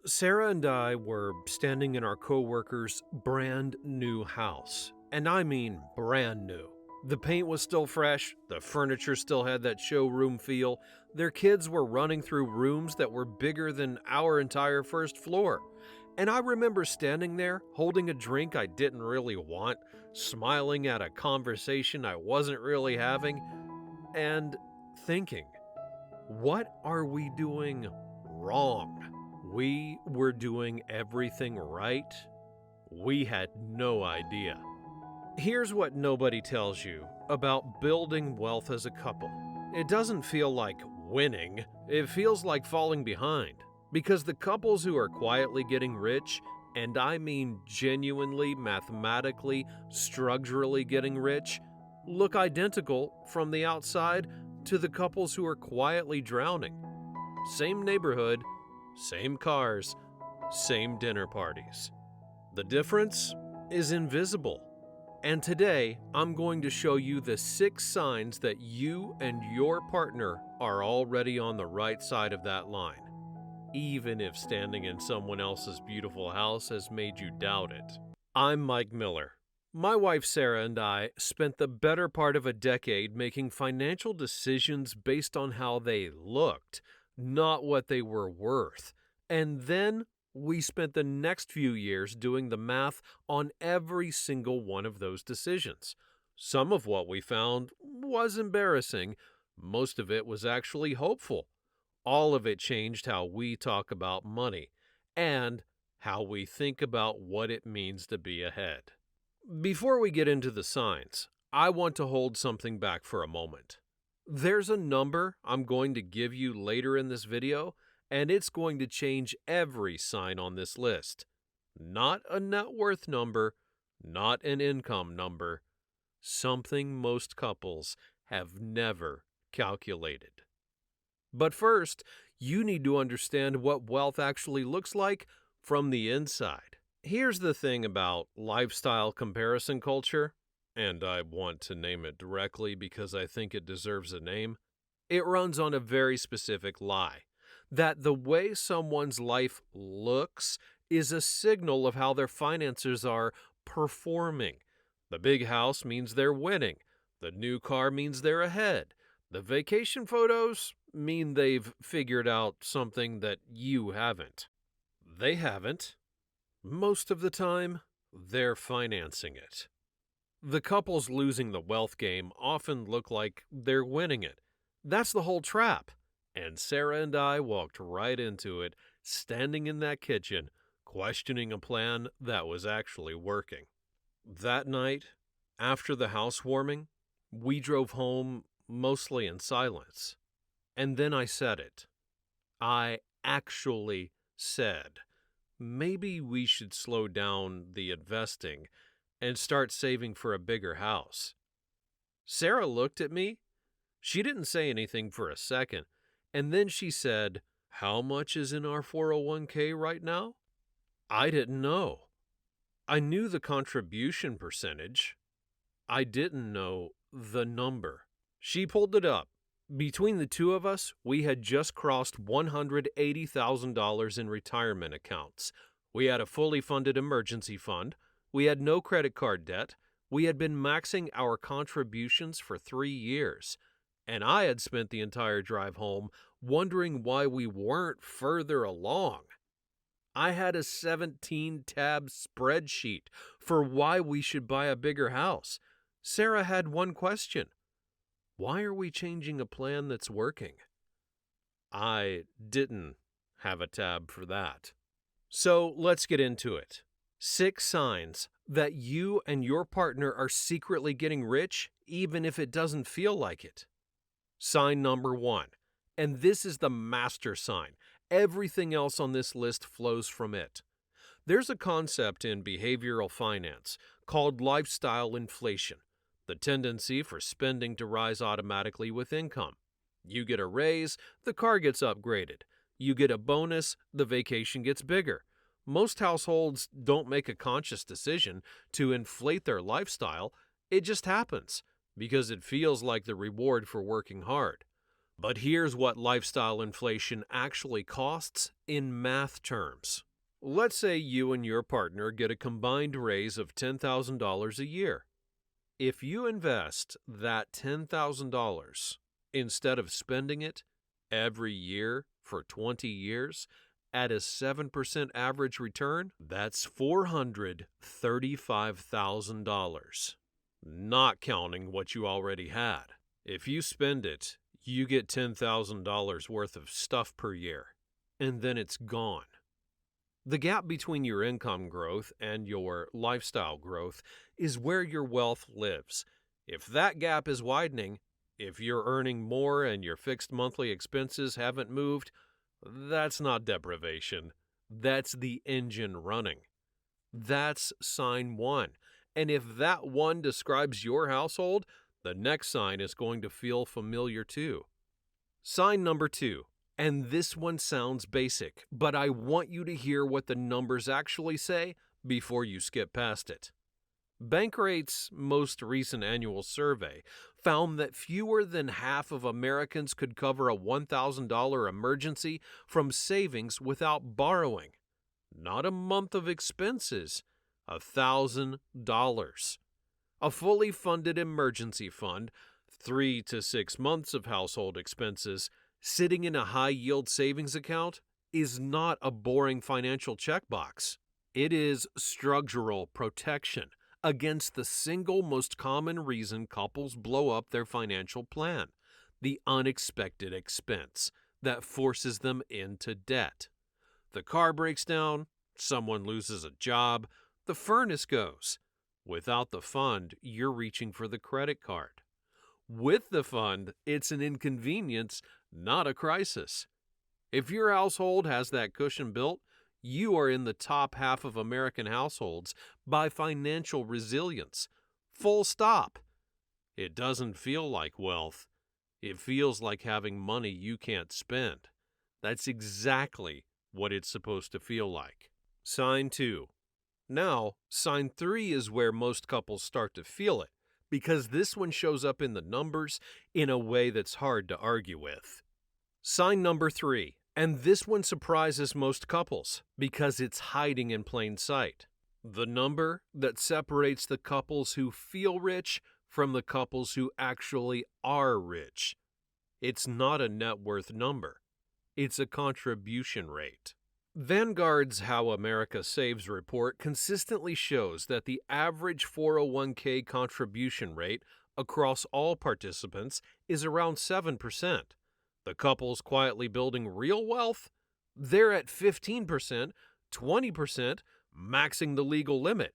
Sarah and I were standing in our coworkers' brand new house. And I mean brand new. The paint was still fresh, the furniture still had that showroom feel, their kids were running through rooms that were bigger than our entire first floor. And I remember standing there, holding a drink I didn't really want, smiling at a conversation I wasn't really having, and thinking, what are we doing wrong? We were doing everything right. We had no idea. Here's what nobody tells you about building wealth as a couple. It doesn't feel like winning, it feels like falling behind. Because the couples who are quietly getting rich, and I mean genuinely, mathematically, structurally getting rich, look identical from the outside to the couples who are quietly drowning. Same neighborhood, same cars, same dinner parties. The difference is invisible. And today, I'm going to show you the 6 signs that you and your partner are already on the right side of that line, even if standing in someone else's beautiful house has made you doubt it. I'm Mike Miller. My wife Sarah and I spent the better part of a decade making financial decisions based on how they looked, not what they were worth. And then we spent the next few years doing the math on every single one of those decisions. Some of what we found was embarrassing. Most of it was actually hopeful. All of it changed how we talk about money and how we think about what it means to be ahead. Before we get into the signs, I want to hold something back for a moment. There's a number I'm going to give you later in this video, and it's going to change every sign on this list. Not a net worth number, not an income number, something most couples have never calculated. But first, you need to understand what wealth actually looks like from the inside. Here's the thing about lifestyle comparison culture, and I want to name it directly because I think it deserves a name. It runs on a very specific lie, that the way someone's life looks is a signal of how their finances are performing. The big house means they're winning. The new car means they're ahead. The vacation photos mean they've figured out something that you haven't. They haven't. Most of the time, they're financing it. The couples losing the wealth game often look like they're winning it. That's the whole trap. And Sarah and I walked right into it, standing in that kitchen, questioning a plan that was actually working. That night, after the housewarming, we drove home mostly in silence. And then I said it. I actually said, maybe we should slow down the investing and start saving for a bigger house. Sarah looked at me. She didn't say anything for a second, and then she said, "How much is in our 401k right now?" I didn't know. I knew the contribution percentage. I didn't know the number. She pulled it up. Between the two of us, we had just crossed $180,000 in retirement accounts. We had a fully funded emergency fund. We had no credit card debt. We had been maxing our contributions for 3 years. And I had spent the entire drive home wondering why we weren't further along. I had a 17-tab spreadsheet for why we should buy a bigger house. Sarah had one question. Why are we changing a plan that's working? I didn't have a tab for that. So let's get into it. 6 signs that you and your partner are secretly getting rich, even if it doesn't feel like it. Sign number 1, and this is the master sign. Everything else on this list flows from it. There's a concept in behavioral finance called lifestyle inflation, the tendency for spending to rise automatically with income. You get a raise, the car gets upgraded. You get a bonus, the vacation gets bigger. Most households don't make a conscious decision to inflate their lifestyle. It just happens because it feels like the reward for working hard. But here's what lifestyle inflation actually costs in math terms. Let's say you and your partner get a combined raise of $10,000 a year. If you invest that $10,000 instead of spending it every year for 20 years at a 7% average return, that's $435,000, not counting what you already had. If you spend it, you get $10,000 worth of stuff per year, and then it's gone. The gap between your income growth and your lifestyle growth is where your wealth lives. If that gap is widening, if you're earning more and your fixed monthly expenses haven't moved, that's not deprivation. That's the engine running. That's sign one. And if that one describes your household, the next sign is going to feel familiar too. Sign number 2. And this one sounds basic, but I want you to hear what the numbers actually say before you skip past it. Bankrate's most recent annual survey found that fewer than half of Americans could cover a $1,000 emergency from savings without borrowing. Not a month of expenses, $1,000. A fully funded emergency fund, 3 to 6 months of household expenses, sitting in a high-yield savings account is not a boring financial checkbox. It is structural protection against the single most common reason couples blow up their financial plan, the unexpected expense that forces them into debt. The car breaks down, someone loses a job, the furnace goes. Without the fund, you're reaching for the credit card. With the fund, it's an inconvenience, not a crisis. If your household has that cushion built, you are in the top half of American households by financial resilience. Full stop. It doesn't feel like wealth. It feels like having money you can't spend. That's exactly what it's supposed to feel like. Sign 2. Now, sign 3 is where most couples start to feel it, because this one shows up in the numbers in a way that's hard to argue with. Sign number 3, and this one surprises most couples because it's hiding in plain sight. The number that separates the couples who feel rich from the couples who actually are rich. It's not a net worth number. It's a contribution rate. Vanguard's How America Saves report consistently shows that the average 401k contribution rate across all participants is around 7%. The couples quietly building real wealth? They're at 15%, 20%, maxing the legal limit.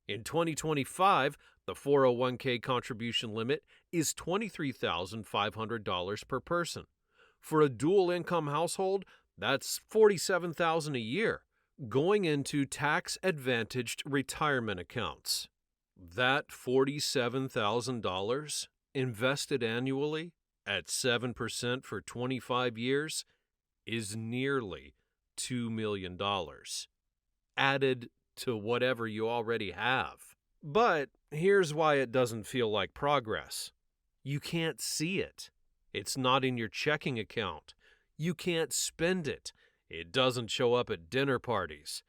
In 2025, the 401k contribution limit is $23,500 per person. For a dual-income household, that's $47,000 a year, going into tax-advantaged retirement accounts. That $47,000 invested annually at 7% for 25 years is nearly $2 million, added to whatever you already have. But here's why it doesn't feel like progress. You can't see it. It's not in your checking account. You can't spend it. It doesn't show up at dinner parties.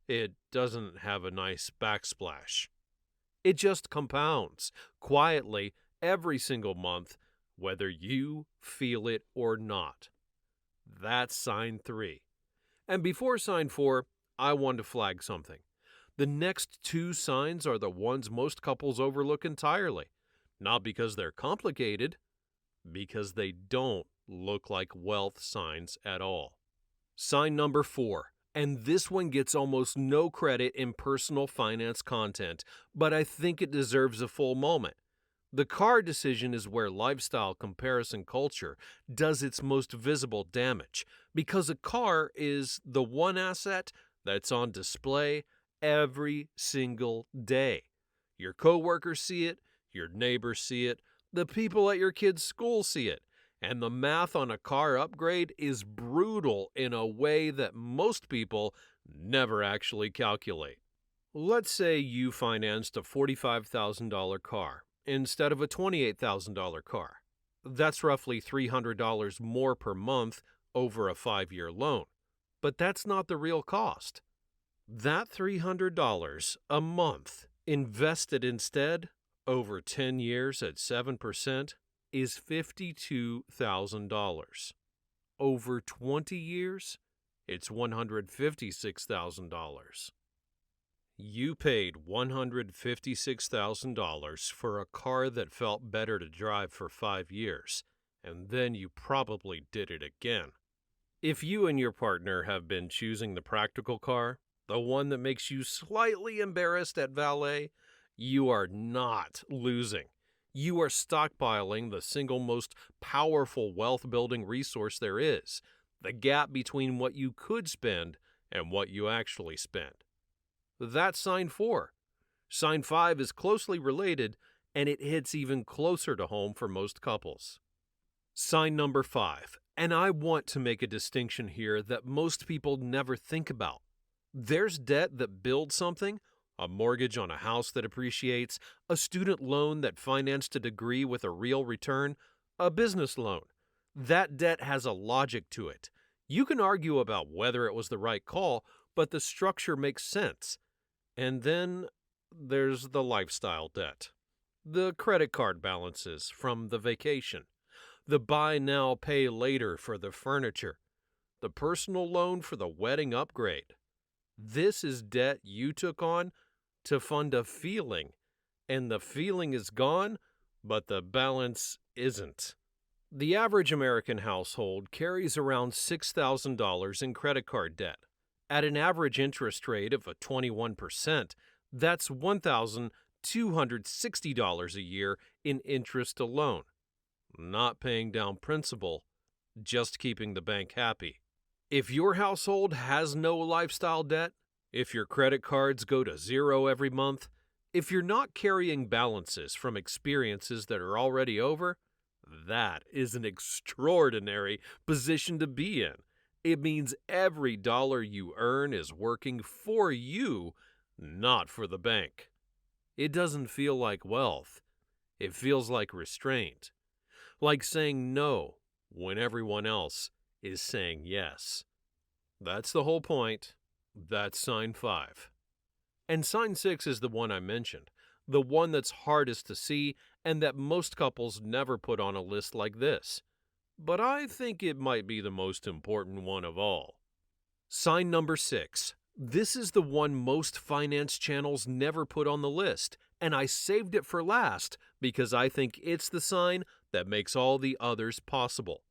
It doesn't have a nice backsplash. It just compounds quietly every single month, whether you feel it or not. That's sign 3. And before sign 4, I want to flag something. The next 2 signs are the ones most couples overlook entirely. Not because they're complicated, because they don't look like wealth signs at all. Sign number 4, and this one gets almost no credit in personal finance content, but I think it deserves a full moment. The car decision is where lifestyle comparison culture does its most visible damage, because a car is the one asset that's on display every single day. Your coworkers see it, your neighbors see it, the people at your kid's school see it, and the math on a car upgrade is brutal in a way that most people never actually calculate. Let's say you financed a $45,000 car instead of a $28,000 car. That's roughly $300 more per month over a 5-year loan. But that's not the real cost. That $300 a month invested instead over 10 years at 7% is $52,000. Over 20 years, it's $156,000. You paid $156,000 for a car that felt better to drive for 5 years, and then you probably did it again. If you and your partner have been choosing the practical car, the one that makes you slightly embarrassed at valet, you are not losing. You are stockpiling the single most powerful wealth-building resource there is, the gap between what you could spend and what you actually spend. That's sign 4. Sign 5 is closely related, and it hits even closer to home for most couples. Sign number 5, and I want to make a distinction here that most people never think about. There's debt that builds something, a mortgage on a house that appreciates, a student loan that financed a degree with a real return, a business loan. That debt has a logic to it. You can argue about whether it was the right call, but the structure makes sense. And then there's the lifestyle debt. The credit card balances from the vacation. The buy now, pay later for the furniture. The personal loan for the wedding upgrade. This is debt you took on to fund a feeling, and the feeling is gone, but the balance isn't. The average American household carries around $6,000 in credit card debt. At an average interest rate of 21%, that's $1,260 a year in interest alone. Not paying down principal, just keeping the bank happy. If your household has no lifestyle debt, if your credit cards go to zero every month, if you're not carrying balances from experiences that are already over, that is an extraordinary position to be in. It means every dollar you earn is working for you, not for the bank. It doesn't feel like wealth. It feels like restraint. Like saying no when everyone else is saying yes. That's the whole point. That's sign 5. And sign 6 is the one I mentioned, the one that's hardest to see and that most couples never put on a list like this. But I think it might be the most important one of all. Sign number 6. This is the one most finance channels never put on the list, and I saved it for last because I think it's the sign that makes all the others possible.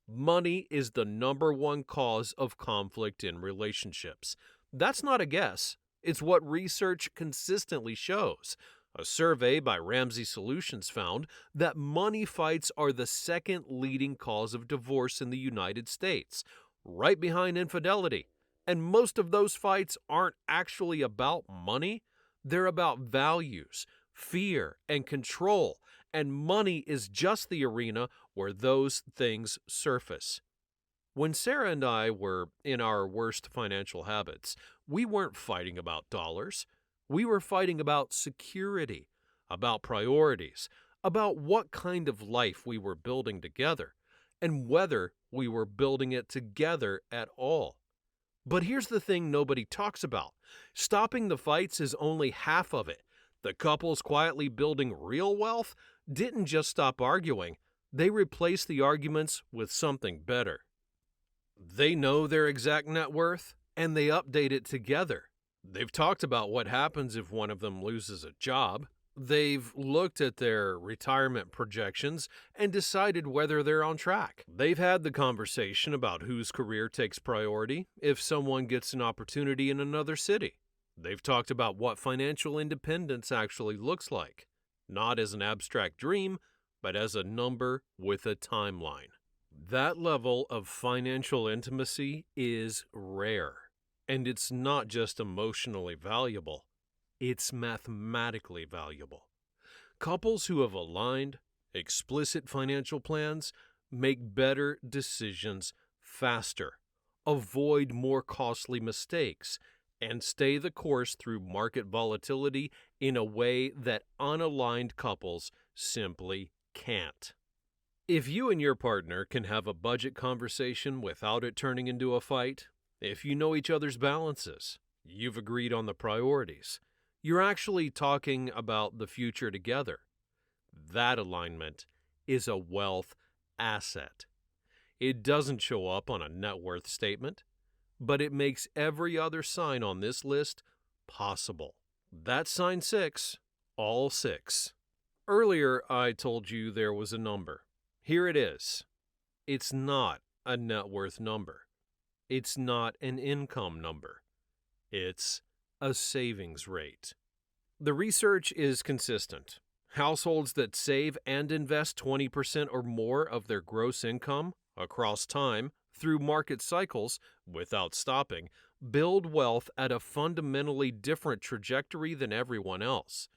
Money is the number one cause of conflict in relationships. That's not a guess. It's what research consistently shows. A survey by Ramsey Solutions found that money fights are the second leading cause of divorce in the United States, right behind infidelity. And most of those fights aren't actually about money. They're about values, fear, and control. And money is just the arena where those things surface. When Sarah and I were in our worst financial habits, we weren't fighting about dollars. We were fighting about security, about priorities, about what kind of life we were building together, and whether we were building it together at all. But here's the thing nobody talks about. Stopping the fights is only half of it. The couples quietly building real wealth didn't just stop arguing. They replaced the arguments with something better. They know their exact net worth, and they update it together. They've talked about what happens if one of them loses a job. They've looked at their retirement projections and decided whether they're on track. They've had the conversation about whose career takes priority if someone gets an opportunity in another city. They've talked about what financial independence actually looks like, not as an abstract dream, but as a number with a timeline. That level of financial intimacy is rare. And it's not just emotionally valuable, it's mathematically valuable. Couples who have aligned, explicit financial plans make better decisions faster, avoid more costly mistakes, and stay the course through market volatility in a way that unaligned couples simply can't. If you and your partner can have a budget conversation without it turning into a fight, if you know each other's balances, you've agreed on the priorities, you're actually talking about the future together. That alignment is a wealth asset. It doesn't show up on a net worth statement, but it makes every other sign on this list possible. That's sign 6, all 6. Earlier, I told you there was a number. Here it is. It's not a net worth number. It's not an income number. It's a savings rate. The research is consistent. Households that save and invest 20% or more of their gross income across time through market cycles without stopping build wealth at a fundamentally different trajectory than everyone else.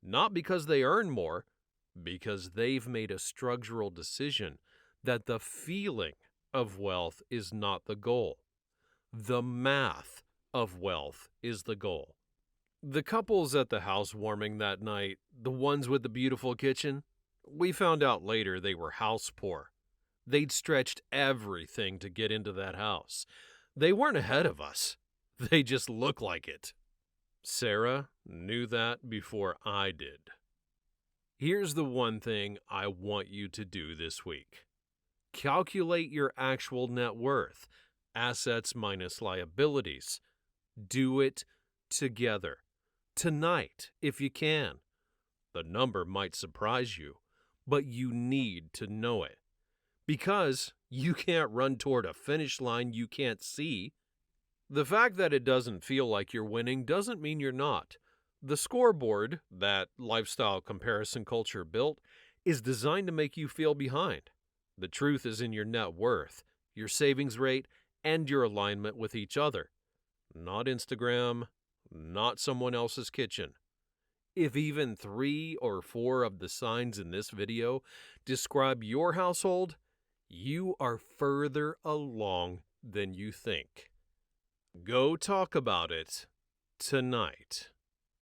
Not because they earn more, because they've made a structural decision that the feeling of wealth is not the goal. The math of wealth is the goal. The couples at the housewarming that night, the ones with the beautiful kitchen, we found out later they were house poor. They'd stretched everything to get into that house. They weren't ahead of us. They just looked like it. Sarah knew that before I did. Here's the one thing I want you to do this week. Calculate your actual net worth, assets minus liabilities. Do it together. Tonight, if you can. The number might surprise you, but you need to know it. Because you can't run toward a finish line you can't see. The fact that it doesn't feel like you're winning doesn't mean you're not. The scoreboard that lifestyle comparison culture built is designed to make you feel behind. The truth is in your net worth, your savings rate, and your alignment with each other. Not Instagram, not someone else's kitchen. If even 3 or 4 of the signs in this video describe your household, you are further along than you think. Go talk about it tonight.